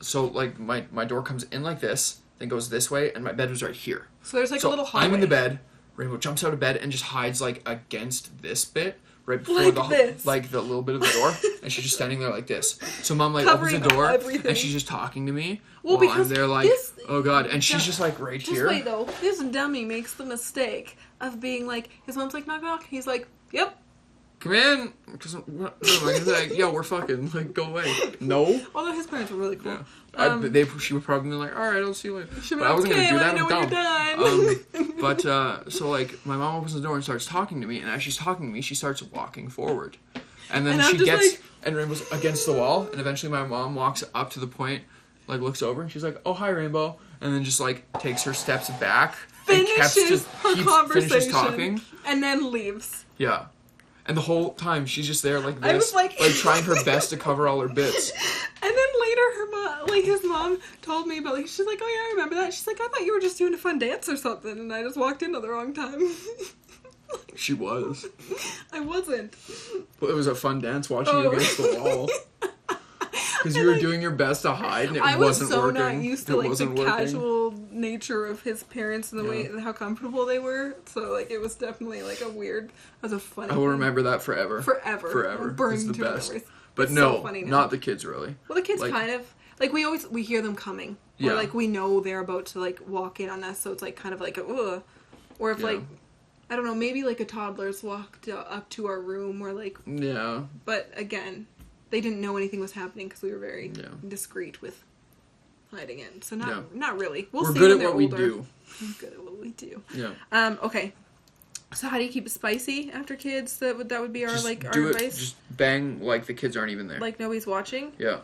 so like my door comes in like this, then goes this way, and my bed was right here. So there's like a little hallway. I'm in the bed. Rainbow jumps out of bed and just hides like against this bit right before Like the this. like the little bit of the door, and she's just standing there like this. So mom like Covering opens the door everything. and she's just talking to me Well, while because I'm there like, this- oh god, and she's just like right Just here. wait though. This dummy makes the mistake of being like, his mom's like, knock knock. He's like, yep. Come in, because what am I gonna be like, yo, we're fucking like go away. No. Although his parents were really cool. Yeah. She would probably be like, all right, I'll see you later. She'd be But I wasn't okay, gonna do let that. me know I'm when you're dumb. But so like my mom opens the door and starts talking to me, and as she's talking to me, she starts walking forward, and then And I'm she just gets like- and Rainbow's against the wall, and eventually my mom walks up to the point, like looks over, and she's like, oh hi Rainbow, and then just like takes her steps back, Finishes her finishes conversation. talking. And then leaves. Yeah. And the whole time she's just there like I this, was like- trying her best to cover all her bits. And then later, her mom, like his mom, told me about like she's like, oh yeah, I remember that. She's like, I thought you were just doing a fun dance or something, and I just walked in at the wrong time. She was. I wasn't. Well, it was a fun dance watching you Oh. against the wall. Because you were doing your best to hide and it I was wasn't so working. not used to It like the wasn't working. casual nature of his parents and the Yeah. way how comfortable they were. So like it was definitely like a weird. That was a funny. I will thing. remember that forever. Forever. Forever. Burned It's the to best. memories. But It's no, so funny now. not the kids really. Well, the kids like- kind of like we hear them coming. Yeah. Or like we know they're about to like walk in on us, so it's like kind of like a ugh. Or if Yeah. like I don't know, maybe like a toddler's walked up to our room or like. Yeah. But again, they didn't know anything was happening because we were very Yeah. discreet with hiding it. So Yeah. not really. We'll We're see good when at they're what we older. do. We're good at what we do. Yeah. Okay. So how do you keep it spicy after kids? That would be our Just like our do it. advice. Just bang like the kids aren't even there. Like nobody's watching. Yeah.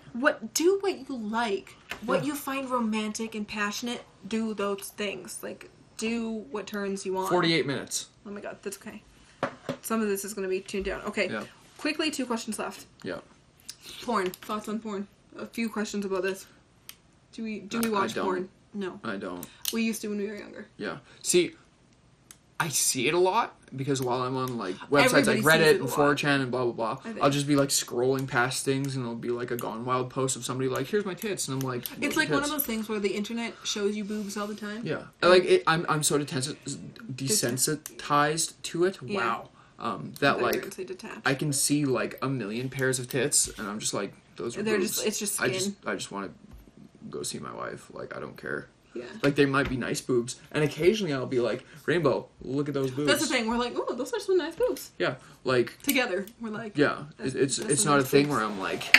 Do what you like. What Yeah. you find romantic and passionate, do those things. Like, do what turns you on. 48 minutes. Oh my god, that's okay. Some of this is going to be tuned down. Okay, Yeah. quickly, 2 questions left. Yeah. Porn. Thoughts on porn? A few questions about this. Do we I watch don't. porn? No. I don't. We used to when we were younger. Yeah. See, I see it a lot because while I'm on like websites Everybody like sees Reddit it a and lot. 4chan and blah blah blah, I think. I'll just be like scrolling past things and it'll be like a Gone Wild post of somebody like, "Here's my tits," and I'm like, It's "What like one of tits?" those things where the internet shows you boobs all the time. Yeah, I'm so desensitized to it. Yeah. Wow. That I thought you were like gonna say detached. I can see like a million pairs of tits and I'm just like, those are They're boobs. just- it's just I skin. just want to go see my wife. Like I don't care. Yeah. Like they might be nice boobs, and occasionally I'll be like, "Rainbow, look at those boobs." That's the thing. We're like, oh, those are some nice boobs. Yeah, like Together, we're like, yeah, That's- it's that's some not a nice thing boobs. where I'm like,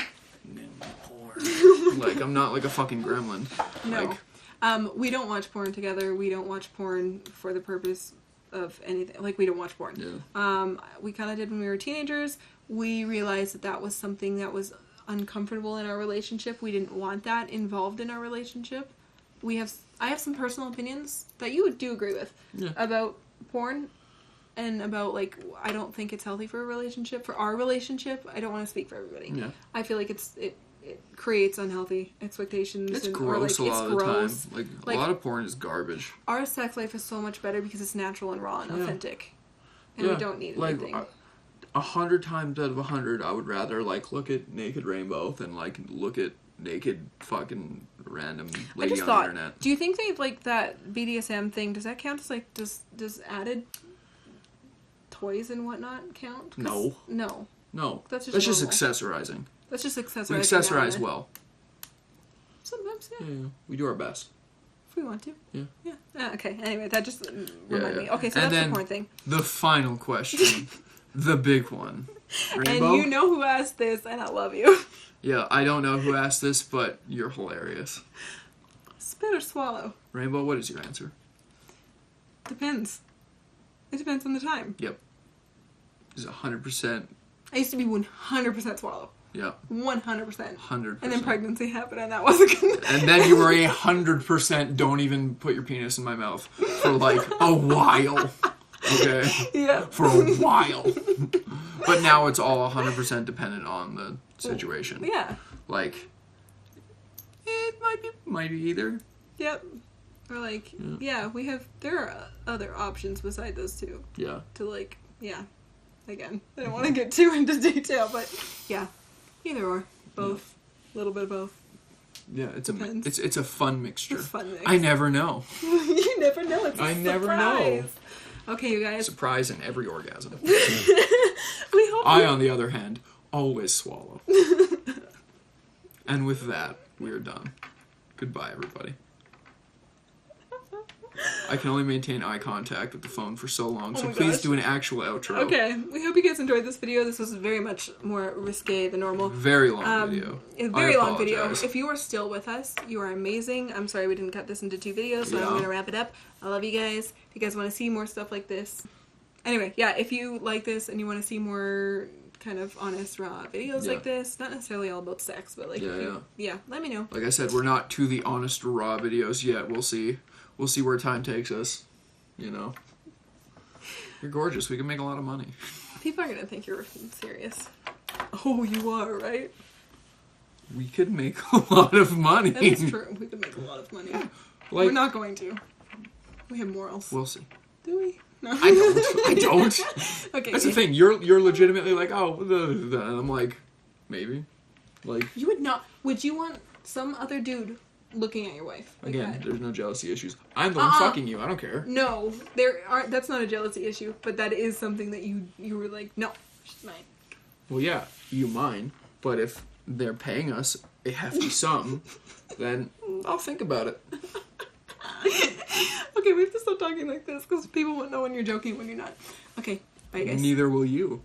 like I'm not like a fucking gremlin. No. Like, We don't watch porn together. We don't watch porn for the purpose of anything. Like, we don't watch porn. yeah, We kind of did when we were teenagers. We realized that that was something that was uncomfortable in our relationship. We didn't want that involved in our relationship. I have some personal opinions that you do agree with Yeah. about porn and about, like, I don't think it's healthy for a relationship. For our relationship, I don't want to speak for everybody. yeah. I feel like it creates unhealthy expectations. It's or, gross like, a lot it's of the gross. time. Like Like- a lot of porn is garbage. Our sex life is so much better because it's natural and raw and Yeah. authentic. And Yeah, we don't need like, anything. 100 times out of 100, I would rather like look at naked Rainbow than like look at naked fucking random I lady just on thought, the internet. do you think they like that BDSM thing? Does that count as like does added toys and whatnot count? 'Cause- No. no, No, That's just that's just normal. accessorizing. that's just accessorizing. We now accessorize and well. Sometimes, yeah, Yeah, we do our best. if we want to. Yeah. Yeah. Okay. Anyway, that just reminded yeah. me. Okay, so And that's then- the porn thing. The final question, the big one. Rainbow? And you know who asked this, and I love you. Yeah, I don't know who asked this, but you're hilarious. Spit or swallow? Rainbow, what is your answer? Depends. It depends on the time. Yep. Is 100%. I used to be 100% swallow. Yeah, 100%. 100%. And then pregnancy happened, and that wasn't good. And then you were 100% don't even put your penis in my mouth for like a while. Okay? Yeah. For a while. But now it's all 100% dependent on the situation. Yeah. Like, might be either. Yep. Or like, yeah, there are other options beside those two. Yeah. To like, yeah. Again, I don't want to get too into detail, but yeah, either or, both, a little bit of both. Yeah, it's a fun mixture. It's fun mix. I never know. You never know. It's a surprise. Never know. Okay, you guys. Surprise in every orgasm. We hope I, on the other hand, always swallow. And with that, we are done. Goodbye, everybody. I can only maintain eye contact with the phone for so long, so please do an actual outro. Okay, we hope you guys enjoyed this video. This was very much more risque than normal. Very long video. A very long video. If you are still with us, you are amazing. I'm sorry we didn't cut this into 2 videos, so I'm going to wrap it up. I love you guys. If you guys want to see more stuff like this. Anyway, yeah, if you like this and you want to see more kind of honest, raw videos like this, not necessarily all about sex, but like, let me know. Like I said, we're not to the honest, raw videos yet. We'll see. We'll see where time takes us, you know. You're gorgeous. We can make a lot of money. People are going to think you're serious. Oh, you are, right? We could make a lot of money. That is true. We could make a lot of money. Like, we're not going to. We have morals. We'll see. Do we? No. I don't. Okay. That's the thing. You're legitimately like, oh, and I'm like, maybe. Like, you would not. Would you want some other dude looking at your wife? Like again, that? there's no jealousy issues. I'm the one fucking you. I don't care. No, that's not a jealousy issue, but that is something that you were like, no, she's mine. Well, yeah, you mine, but if they're paying us a hefty sum, then I'll think about it. Okay, we have to stop talking like this because people won't know when you're joking when you're not. Okay, bye guys. Neither will you.